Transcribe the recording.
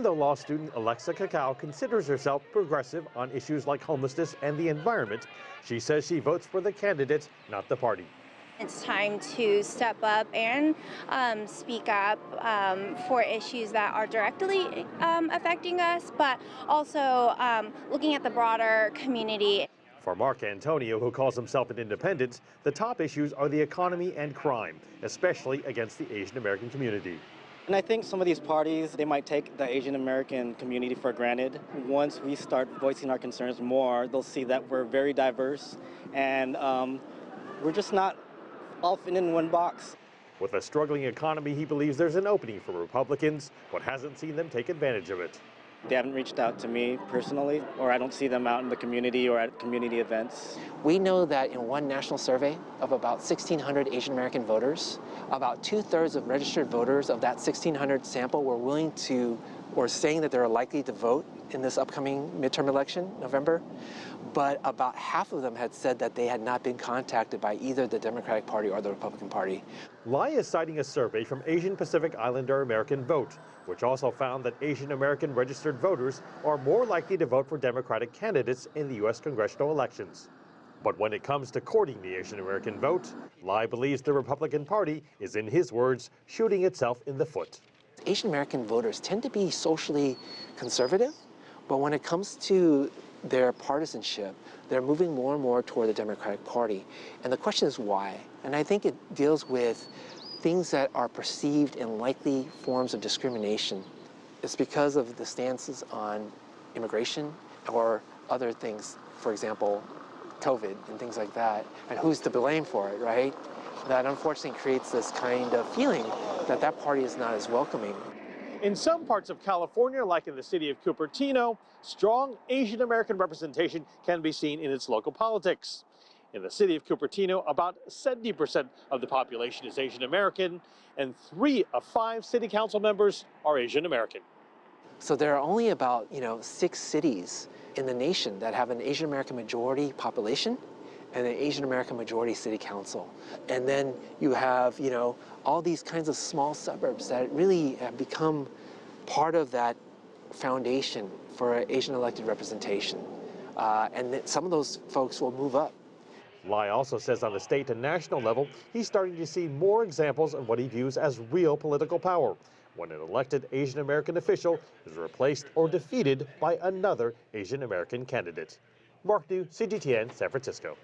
though law student Alexa Cacao considers herself progressive on issues like homelessness and the environment, she says she votes for the candidate, not the party. It's time to step up and speak up for issues that are directly affecting us, but also looking at the broader community. For Mark Antonio, who calls himself an independent, the top issues are the economy and crime, especially against the Asian American community. And I think some of these parties, they might take the Asian American community for granted. Once we start voicing our concerns more, they'll see that we're very diverse and we're just not all fit in one box. With a struggling economy, he believes there's an opening for Republicans, but hasn't seen them take advantage of it. They haven't reached out to me personally, or I don't see them out in the community or at community events. We know that in one national survey of about 1,600 Asian American voters, about 2/3 of registered voters of that 1,600 sample were willing to, or saying that they're likely to vote in this upcoming midterm election, November. But about half of them had said that they had not been contacted by either the Democratic Party or the Republican Party. Lai is citing a survey from Asian Pacific Islander American Vote, which also found that Asian American registered voters are more likely to vote for Democratic candidates in the U.S. congressional elections. But when it comes to courting the Asian American vote, Lai believes the Republican Party is, in his words, shooting itself in the foot. Asian American voters tend to be socially conservative, but when it comes to their partisanship, they're moving more and more toward the Democratic Party. And the question is why? And I think it deals with things that are perceived in likely forms of discrimination. It's because of the stances on immigration or other things, for example, COVID and things like that, and who's to blame for it, right? That unfortunately creates this kind of feeling that that party is not as welcoming. In some parts of California, like in the city of Cupertino, strong Asian American representation can be seen in its local politics. In the city of Cupertino, about 70% of the population is Asian American, and 3 of 5 city council members are Asian American. So there are only about 6 cities in the nation that have an Asian American majority population and an Asian American majority city council. And then you have, all these kinds of small suburbs that really have become part of that foundation for Asian elected representation. And some of those folks will move up. Lai also says on the state and national level, he's starting to see more examples of what he views as real political power, when an elected Asian American official is replaced or defeated by another Asian American candidate. Mark New, CGTN, San Francisco.